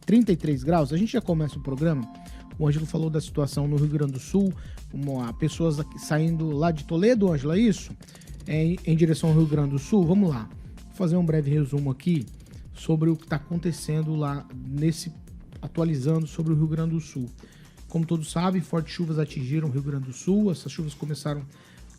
33 graus, a gente já começa o programa. O Ângelo falou da situação no Rio Grande do Sul, pessoas saindo lá de Toledo, Ângelo, é isso? Em direção ao Rio Grande do Sul. Vamos lá, vou fazer um breve resumo aqui sobre o que está acontecendo lá, atualizando sobre o Rio Grande do Sul. Como todos sabem, fortes chuvas atingiram o Rio Grande do Sul. Essas chuvas começaram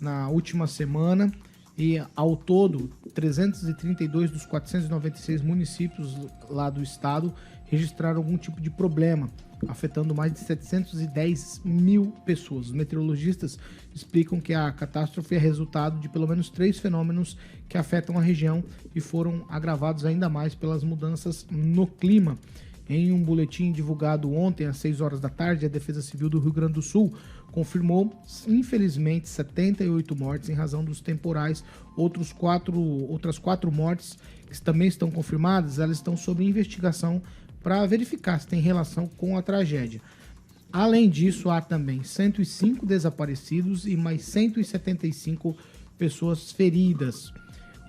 na última semana e, ao todo, 332 dos 496 municípios lá do estado registraram algum tipo de problema, afetando mais de 710 mil pessoas. Os meteorologistas explicam que a catástrofe é resultado de pelo menos 3 fenômenos que afetam a região e foram agravados ainda mais pelas mudanças no clima. Em um boletim divulgado ontem, às 6 horas da tarde, a Defesa Civil do Rio Grande do Sul confirmou, infelizmente, 78 mortes em razão dos temporais. Outras 4 mortes que também estão confirmadas, elas estão sob investigação para verificar se tem relação com a tragédia. Além disso, há também 105 desaparecidos e mais 175 pessoas feridas.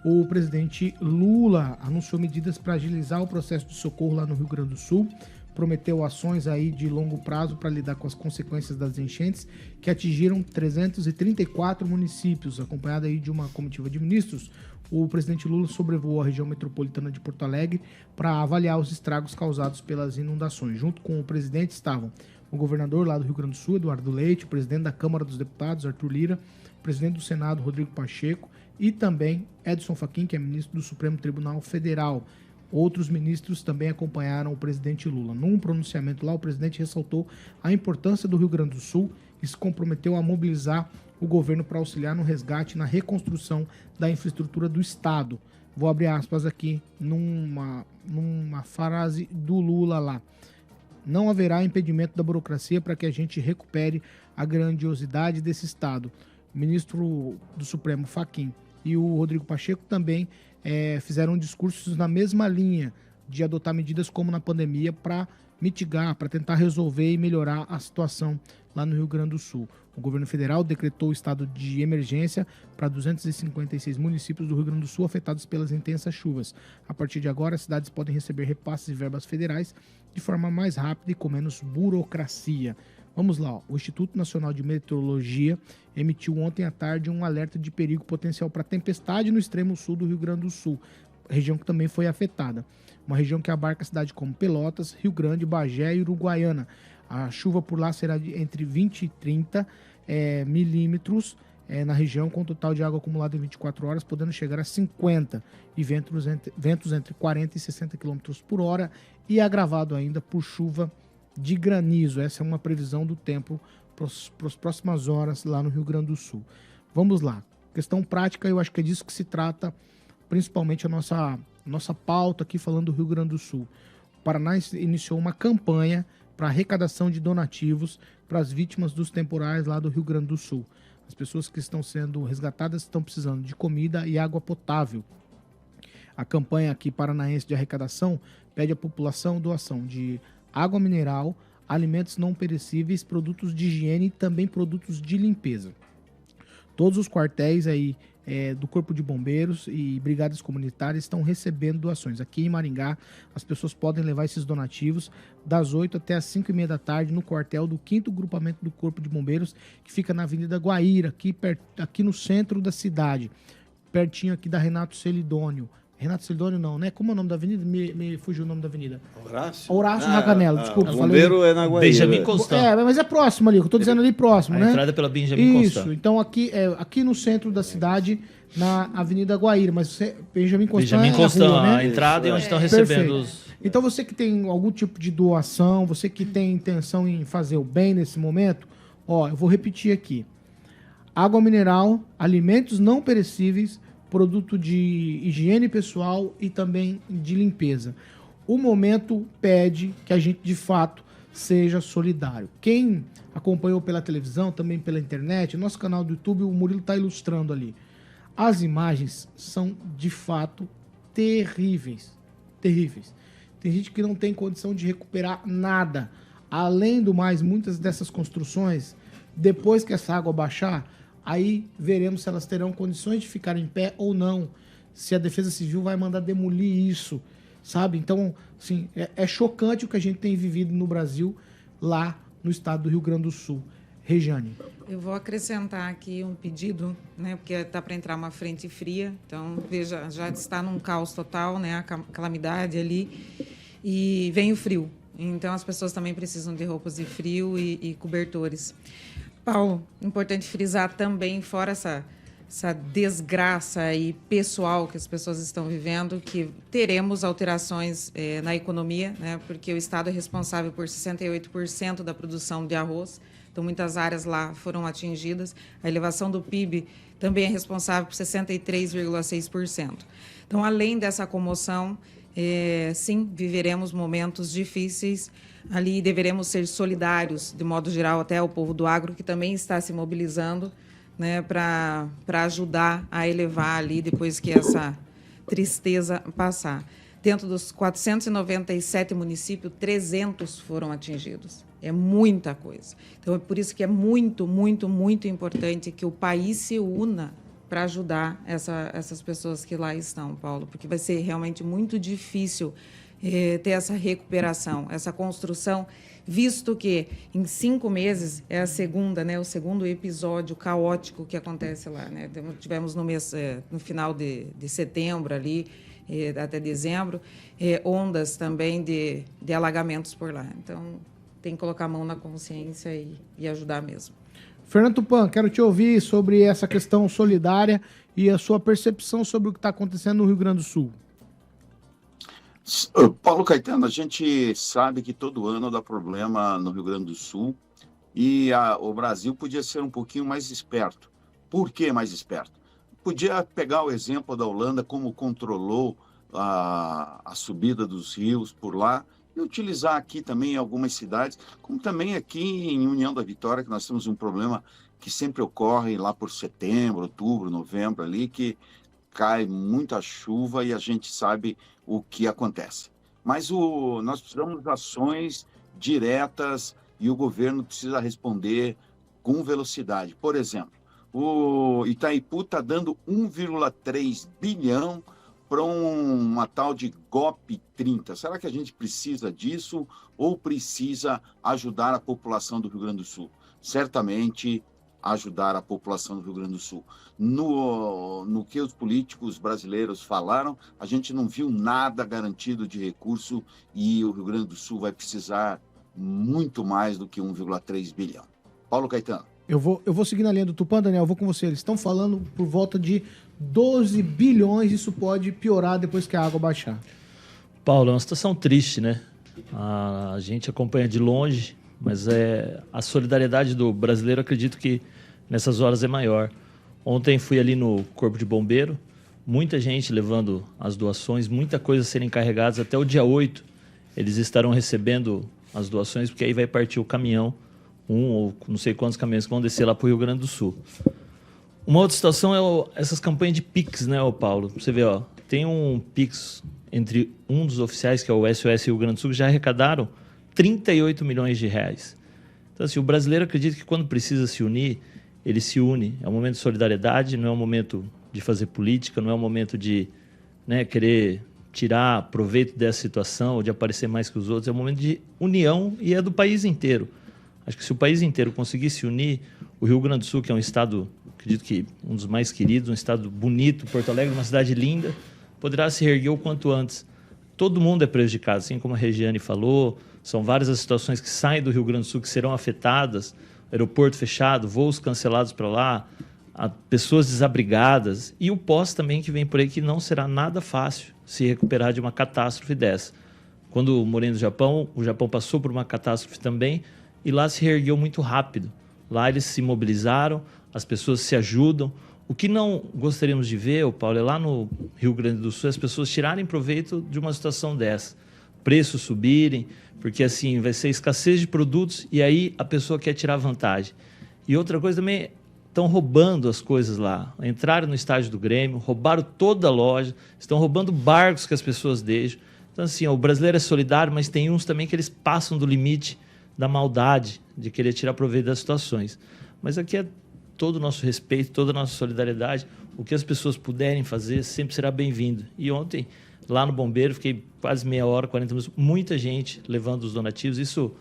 O presidente Lula anunciou medidas para agilizar o processo de socorro lá no Rio Grande do Sul, prometeu ações aí de longo prazo para lidar com as consequências das enchentes que atingiram 334 municípios. Acompanhado aí de uma comitiva de ministros, o presidente Lula sobrevoou a região metropolitana de Porto Alegre para avaliar os estragos causados pelas inundações. Junto com o presidente estavam o governador lá do Rio Grande do Sul, Eduardo Leite, o presidente da Câmara dos Deputados, Arthur Lira, o presidente do Senado, Rodrigo Pacheco, e também Edson Fachin, que é ministro do Supremo Tribunal Federal. Outros ministros também acompanharam o presidente Lula. Num pronunciamento lá, o presidente ressaltou a importância do Rio Grande do Sul e se comprometeu a mobilizar o governo para auxiliar no resgate e na reconstrução da infraestrutura do Estado. Vou abrir aspas aqui numa frase do Lula lá. Não haverá impedimento da burocracia para que a gente recupere a grandiosidade desse Estado. O ministro do Supremo, Fachin, e o Rodrigo Pacheco também fizeram discursos na mesma linha de adotar medidas como na pandemia para mitigar, para tentar resolver e melhorar a situação lá no Rio Grande do Sul. O governo federal decretou o estado de emergência para 256 municípios do Rio Grande do Sul afetados pelas intensas chuvas. A partir de agora, as cidades podem receber repasses e verbas federais de forma mais rápida e com menos burocracia. Vamos lá, ó. O Instituto Nacional de Meteorologia emitiu ontem à tarde um alerta de perigo potencial para tempestade no extremo sul do Rio Grande do Sul, região que também foi afetada. Uma região que abarca cidades como Pelotas, Rio Grande, Bagé e Uruguaiana. A chuva por lá será entre 20 e 30 milímetros na região, com total de água acumulada em 24 horas, podendo chegar a 50, e ventos entre 40 e 60 km por hora, e agravado ainda por chuva de granizo. Essa é uma previsão do tempo para as próximas horas lá no Rio Grande do Sul. Vamos lá. Questão prática, eu acho que é disso que se trata, principalmente a nossa pauta aqui falando do Rio Grande do Sul. O Paraná iniciou uma campanha para arrecadação de donativos para as vítimas dos temporais lá do Rio Grande do Sul. As pessoas que estão sendo resgatadas estão precisando de comida e água potável. A campanha aqui paranaense de arrecadação pede à população doação de água mineral, alimentos não perecíveis, produtos de higiene e também produtos de limpeza. Todos os quartéis aí do Corpo de Bombeiros e brigadas comunitárias estão recebendo doações. Aqui em Maringá, as pessoas podem levar esses donativos das 8 até as 5h30 da tarde no quartel do 5º Grupamento do Corpo de Bombeiros, que fica na Avenida Guaíra, aqui no centro da cidade, pertinho aqui da Renato Celidônio. Renato Celidônio não, né? Como é o nome da avenida? Me fugiu o nome da avenida. Horácio Raganello, desculpa. O bombeiro é na Guaíra. Benjamin Constant. Mas é próximo ali, eu tô dizendo ali próximo, né? A entrada é pela Benjamin Constant. Isso, então aqui no centro da cidade, na Avenida Guaíra, mas Benjamin Constant Benjamin Constant, rua, né? a entrada é onde estão recebendo os... Então você que tem algum tipo de doação, você que tem intenção em fazer o bem nesse momento, eu vou repetir aqui. Água mineral, alimentos não perecíveis, produto de higiene pessoal e também de limpeza. O momento pede que a gente, de fato, seja solidário. Quem acompanhou pela televisão, também pela internet, nosso canal do YouTube, o Murilo está ilustrando ali. As imagens são, de fato, terríveis. Terríveis. Tem gente que não tem condição de recuperar nada. Além do mais, muitas dessas construções, depois que essa água baixar, aí veremos se elas terão condições de ficar em pé ou não. Se a Defesa Civil vai mandar demolir isso. sabe? Então, assim, é chocante o que a gente tem vivido no Brasil, lá no estado do Rio Grande do Sul. Regiane. Eu vou acrescentar aqui um pedido, né, porque está para entrar uma frente fria, então, veja, já está num caos total, né, a calamidade ali, e vem o frio. Então, as pessoas também precisam de roupas de frio e cobertores. Paulo, importante frisar também, fora essa desgraça aí pessoal que as pessoas estão vivendo, que teremos alterações na economia, né, porque o Estado é responsável por 68% da produção de arroz, então muitas áreas lá foram atingidas. A elevação do PIB também é responsável por 63,6%. Então, além dessa comoção, sim, viveremos momentos difíceis ali e deveremos ser solidários, de modo geral, até o povo do agro, que também está se mobilizando, né, para ajudar a elevar ali depois que essa tristeza passar. Dentro dos 497 municípios, 300 foram atingidos. É muita coisa. Então, é por isso que é muito, muito, muito importante que o país se una para ajudar essas pessoas que lá estão, Paulo, porque vai ser realmente muito difícil ter essa recuperação, essa construção, visto que em 5 meses é a segunda, né, o segundo episódio caótico que acontece lá, né? Tivemos no final de setembro ali, até dezembro, ondas também de alagamentos por lá. Então, tem que colocar a mão na consciência e ajudar mesmo. Fernando Tupan, quero te ouvir sobre essa questão solidária e a sua percepção sobre o que está acontecendo no Rio Grande do Sul. Paulo Caetano, a gente sabe que todo ano dá problema no Rio Grande do Sul e o Brasil podia ser um pouquinho mais esperto. Por que mais esperto? Podia pegar o exemplo da Holanda, como controlou a subida dos rios por lá, e utilizar aqui também em algumas cidades, como também aqui em União da Vitória, que nós temos um problema que sempre ocorre lá por setembro, outubro, novembro, ali, que cai muita chuva e a gente sabe o que acontece. Mas nós precisamos de ações diretas e o governo precisa responder com velocidade. Por exemplo, o Itaipu está dando 1,3 bilhão para uma tal de GOP 30. Será que a gente precisa disso ou precisa ajudar a população do Rio Grande do Sul? Certamente ajudar a população do Rio Grande do Sul. No que os políticos brasileiros falaram, a gente não viu nada garantido de recurso e o Rio Grande do Sul vai precisar muito mais do que 1,3 bilhão. Paulo Caetano. Eu vou seguir na linha do Tupan, Daniel, eu vou com você. Eles estão falando por volta de 12 bilhões, isso pode piorar depois que a água baixar. Paulo, é uma situação triste, né? A gente acompanha de longe, mas a solidariedade do brasileiro, acredito que nessas horas é maior. Ontem fui ali no Corpo de Bombeiro, muita gente levando as doações, muita coisa serem encarregadas. Até o dia 8 eles estarão recebendo as doações, porque aí vai partir o caminhão, ou não sei quantos caminhões que vão descer lá para o Rio Grande do Sul. Uma outra situação é essas campanhas de Pix, né, Paulo? Você vê, tem um Pix entre um dos oficiais, que é o SOS Rio Grande do Sul, que já arrecadaram 38 milhões de reais. Então, assim, o brasileiro acredita que quando precisa se unir, ele se une. É um momento de solidariedade, não é um momento de fazer política, não é um momento de, né, querer tirar proveito dessa situação ou de aparecer mais que os outros. É um momento de união e é do país inteiro. Acho que se o país inteiro conseguir se unir, o Rio Grande do Sul, que é um estado, acredito que um dos mais queridos, um estado bonito, Porto Alegre, uma cidade linda, poderá se reerguer o quanto antes. Todo mundo é prejudicado, assim como a Regiane falou, são várias as situações que saem do Rio Grande do Sul que serão afetadas, aeroporto fechado, voos cancelados para lá, pessoas desabrigadas, e o pós também que vem por aí, que não será nada fácil se recuperar de uma catástrofe dessa. Quando morei no Japão, o Japão passou por uma catástrofe também, e lá se reergueu muito rápido. Lá eles se mobilizaram, as pessoas se ajudam. O que não gostaríamos de ver, Paulo, é lá no Rio Grande do Sul as pessoas tirarem proveito de uma situação dessa. Preços subirem, porque assim vai ser escassez de produtos e aí a pessoa quer tirar vantagem. E outra coisa também, estão roubando as coisas lá. Entraram no estádio do Grêmio, roubaram toda a loja, estão roubando barcos que as pessoas deixam. Então assim, o brasileiro é solidário, mas tem uns também que eles passam do limite da maldade, de querer tirar proveito das situações. Mas aqui é todo o nosso respeito, toda a nossa solidariedade. O que as pessoas puderem fazer sempre será bem-vindo. E ontem lá no Bombeiro, fiquei quase meia hora, 40 minutos, muita gente levando os donativos. Isso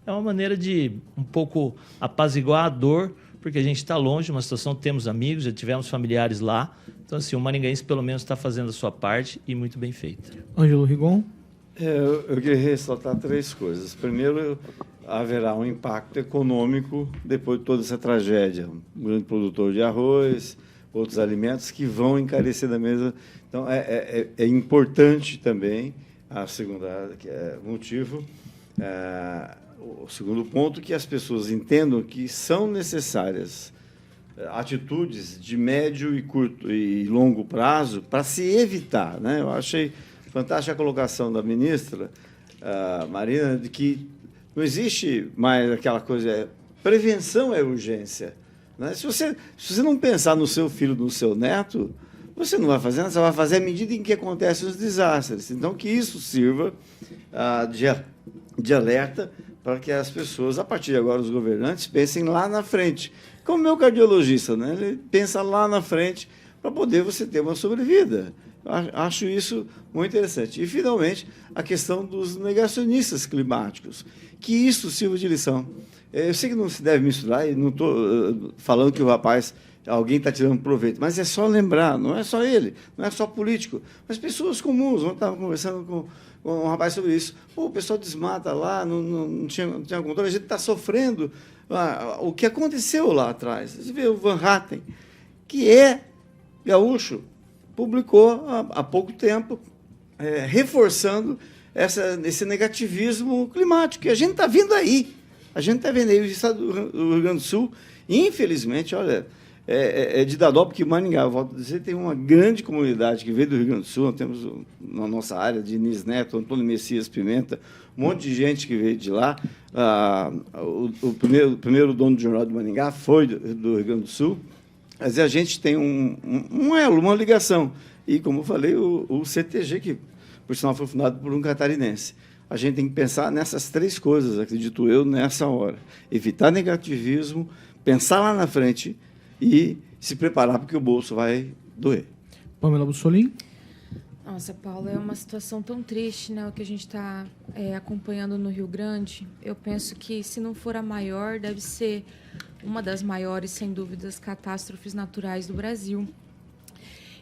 é uma maneira de um pouco apaziguar a dor, porque a gente está longe de uma situação, temos amigos, já tivemos familiares lá. Então, assim, o maringaense pelo menos está fazendo a sua parte e muito bem feita. Ângelo Rigon? Eu queria ressaltar 3 coisas. Primeiro, haverá um impacto econômico depois de toda essa tragédia. Um grande produtor de arroz, outros alimentos que vão encarecer da mesa. Então, é importante também, a segunda motivo, o segundo ponto, que as pessoas entendam que são necessárias atitudes de médio e curto e longo prazo para se evitar, né? Eu achei fantástica a colocação da ministra Marina, de que não existe mais aquela coisa, prevenção é urgência, né? Se você não pensar no seu filho, no seu neto, você não vai fazer nada, você vai fazer à medida em que acontecem os desastres. Então, que isso sirva de alerta para que as pessoas, a partir de agora, os governantes, pensem lá na frente. Como o meu cardiologista, né? Ele pensa lá na frente para poder você ter uma sobrevida. Acho isso muito interessante. E, finalmente, a questão dos negacionistas climáticos, que isso sirva de lição. Eu sei que não se deve misturar, e não estou falando que o rapaz, alguém está tirando proveito, mas é só lembrar, não é só ele, não é só político, mas pessoas comuns. Ontem estava conversando com um rapaz sobre isso. Pô, o pessoal desmata lá, não tinha controle, a gente está sofrendo. O que aconteceu lá atrás? Você vê o Van Hatten, que é gaúcho, publicou há pouco tempo, reforçando esse negativismo climático, que a gente está vendo aí. A gente está vendo aí o estado do Rio Grande do Sul, infelizmente, olha, de dar dó, porque Maringá, eu volto a dizer, tem uma grande comunidade que veio do Rio Grande do Sul. Nós temos na nossa área de Nis Neto, Antônio Messias Pimenta, um monte de gente que veio de lá. O primeiro dono do Jornal de Maringá foi do Rio Grande do Sul. Mas a gente tem um elo, uma ligação. E, como eu falei, o CTG, que, por sinal, foi fundado por um catarinense. A gente tem que pensar nessas 3 coisas, acredito eu, nessa hora. Evitar negativismo, pensar lá na frente e se preparar, porque o bolso vai doer. Pamela Bussolini? Nossa, Paulo, é uma situação tão triste, né, o que a gente está acompanhando no Rio Grande. Eu penso que, se não for a maior, deve ser uma das maiores, sem dúvidas, catástrofes naturais do Brasil.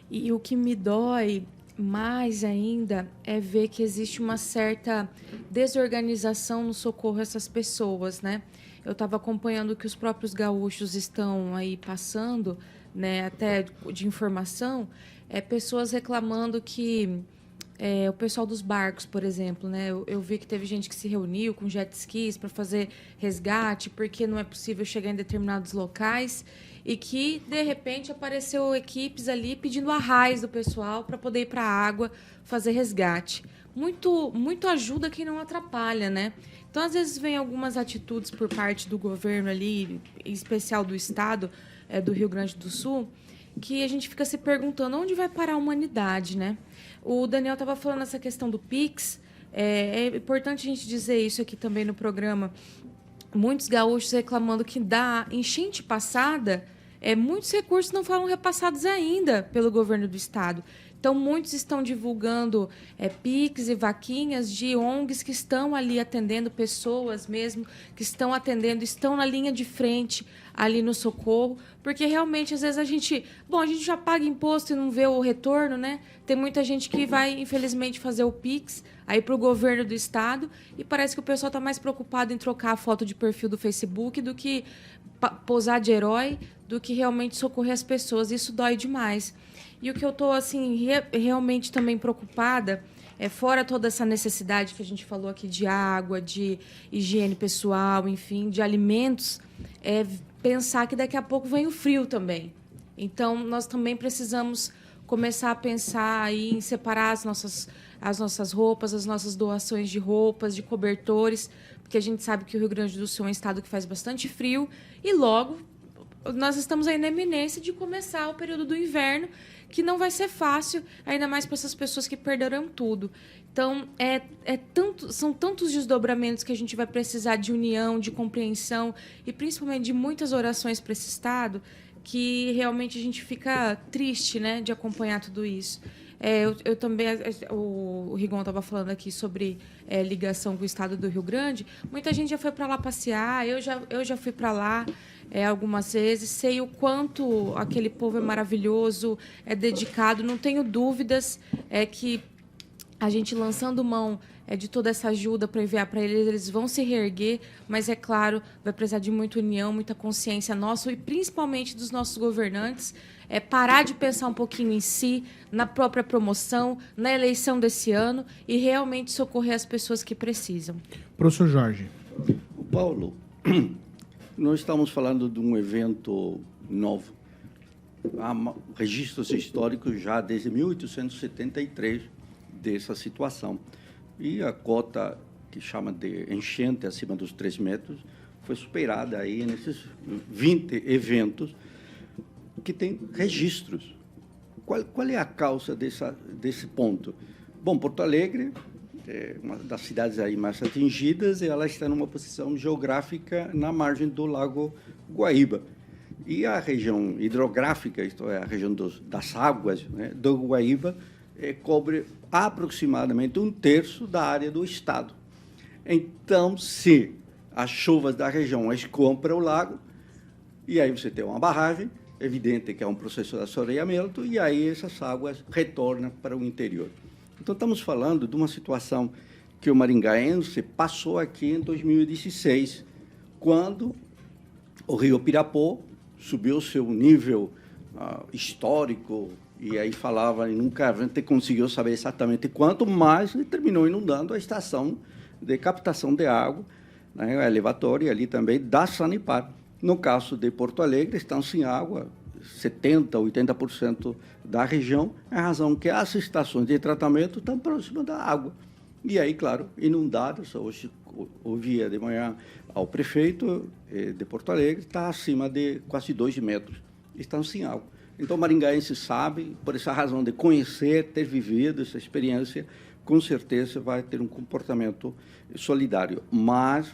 E o que me dói mais ainda é ver que existe uma certa desorganização no socorro a essas pessoas, né? Eu estava acompanhando o que os próprios gaúchos estão aí passando, né, até de informação, pessoas reclamando que o pessoal dos barcos, por exemplo, né, eu vi que teve gente que se reuniu com jet skis para fazer resgate, porque não é possível chegar em determinados locais, e que, de repente, apareceu equipes ali pedindo arraios do pessoal para poder ir para a água fazer resgate. Muito ajuda quem não atrapalha, né? Então, às vezes, vem algumas atitudes por parte do governo ali, em especial do Estado, do Rio Grande do Sul, que a gente fica se perguntando onde vai parar a humanidade, né? O Daniel estava falando essa questão do Pix. É importante a gente dizer isso aqui também no programa. Muitos gaúchos reclamando que da enchente passada, muitos recursos não foram repassados ainda pelo governo do Estado. Então, muitos estão divulgando Pix e vaquinhas de ONGs que estão ali atendendo pessoas mesmo, que estão na linha de frente ali no socorro, porque realmente, às vezes, a gente já paga imposto e não vê o retorno, né? Tem muita gente que vai, infelizmente, fazer o Pix aí para o governo do Estado, e parece que o pessoal está mais preocupado em trocar a foto de perfil do Facebook do que posar de herói, do que realmente socorrer as pessoas. Isso dói demais. E o que eu estou assim, realmente também preocupada, fora toda essa necessidade que a gente falou aqui de água, de higiene pessoal, enfim, de alimentos, pensar que daqui a pouco vem o frio também. Então, nós também precisamos começar a pensar aí em separar as nossas roupas, as nossas doações de roupas, de cobertores, porque a gente sabe que o Rio Grande do Sul é um estado que faz bastante frio e logo nós estamos aí na iminência de começar o período do inverno, que não vai ser fácil, ainda mais para essas pessoas que perderão tudo. Então, são tantos desdobramentos que a gente vai precisar de união, de compreensão e principalmente de muitas orações para esse estado, que realmente a gente fica triste, né, de acompanhar tudo isso. Eu também, o Rigon estava falando aqui sobre ligação com o estado do Rio Grande. Muita gente já foi para lá passear, eu já fui para lá algumas vezes, sei o quanto aquele povo é maravilhoso, é dedicado, não tenho dúvidas que a gente lançando mão de toda essa ajuda para enviar para eles, eles vão se reerguer, mas, é claro, vai precisar de muita união, muita consciência nossa e principalmente dos nossos governantes, parar de pensar um pouquinho em si, na própria promoção, na eleição desse ano e realmente socorrer as pessoas que precisam. Professor Jorge. Paulo, nós estamos falando de um evento novo. Há registros históricos já desde 1873 dessa situação. E a cota que chama de enchente acima dos 3 metros foi superada aí nesses 20 eventos que têm registros. Qual é a causa desse ponto? Bom, Porto Alegre é uma das cidades aí mais atingidas e ela está numa posição geográfica na margem do Lago Guaíba. E a região hidrográfica, isto é, a região das águas, né, do Guaíba, cobre aproximadamente 1/3 da área do estado. Então, se as chuvas da região escoam para o lago, e aí você tem uma barragem, evidente que é um processo de assoreamento, e aí essas águas retornam para o interior. Então, estamos falando de uma situação que o maringaense passou aqui em 2016, quando o rio Pirapó subiu seu nível histórico, e aí falava, e nunca a gente conseguiu saber exatamente quanto, mas terminou inundando a estação de captação de água, né, a elevatória ali também da Sanepar. No caso de Porto Alegre, estão sem água 70%, 80% da região, em razão que as estações de tratamento estão próximas da água. E aí, claro, inundadas. Hoje, ouvia de manhã ao prefeito de Porto Alegre, está acima de quase 2 metros. Estão sem água. Então, o maringaense sabe, por essa razão de conhecer, ter vivido essa experiência, com certeza vai ter um comportamento solidário. Mas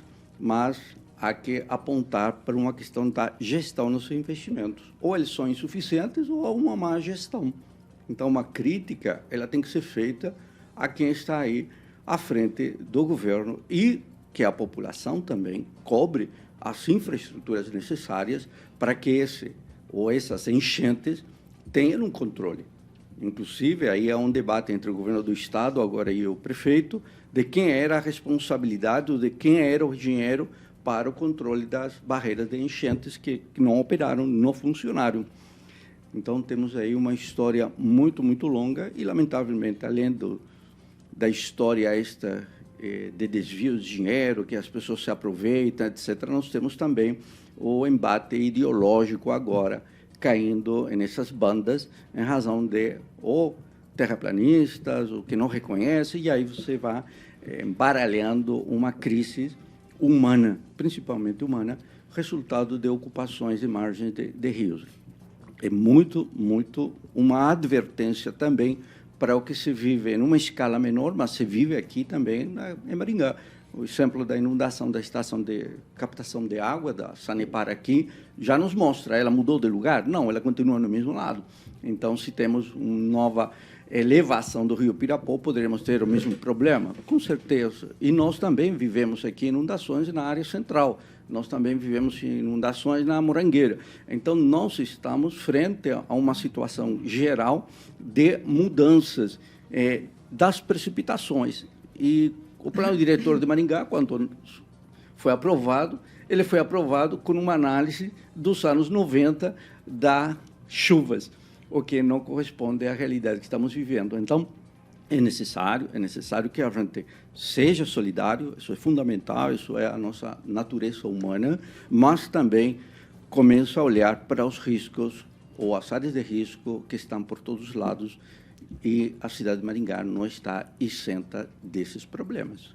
há que apontar para uma questão da gestão nos seus investimentos. Ou eles são insuficientes ou há uma má gestão. Então, uma crítica ela tem que ser feita a quem está aí à frente do governo e que a população também cobre as infraestruturas necessárias para que essas enchentes tenham um controle. Inclusive, aí há um debate entre o governo do Estado, agora e o prefeito, de quem era a responsabilidade, de quem era o engenheiro para o controle das barreiras de enchentes que não operaram, não funcionaram. Então, temos aí uma história muito, muito longa e, lamentavelmente, além da história de desvios de dinheiro, que as pessoas se aproveitam, etc., nós temos também o embate ideológico agora, caindo nessas bandas em razão de ou terraplanistas, ou que não reconhecem, e aí você vai embaralhando uma crise humana, principalmente humana, resultado de ocupações de margens de rios. É muito, muito uma advertência também para o que se vive em uma escala menor, mas se vive aqui também em Maringá. O exemplo da inundação da estação de captação de água da Sanepar aqui já nos mostra, ela mudou de lugar? Não, ela continua no mesmo lado. Então, se temos uma nova elevação do rio Pirapó, poderemos ter o mesmo problema? Com certeza. E nós também vivemos aqui inundações na área central. Nós também vivemos inundações na Morangueira. Então, nós estamos frente a uma situação geral de mudanças das precipitações. E o plano diretor de Maringá, quando foi aprovado, ele foi aprovado com uma análise dos anos 90 das chuvas, o que não corresponde à realidade que estamos vivendo. Então, é necessário que a gente seja solidário, isso é fundamental, isso é a nossa natureza humana, mas também comece a olhar para os riscos ou as áreas de risco que estão por todos os lados, e a cidade de Maringá não está isenta desses problemas.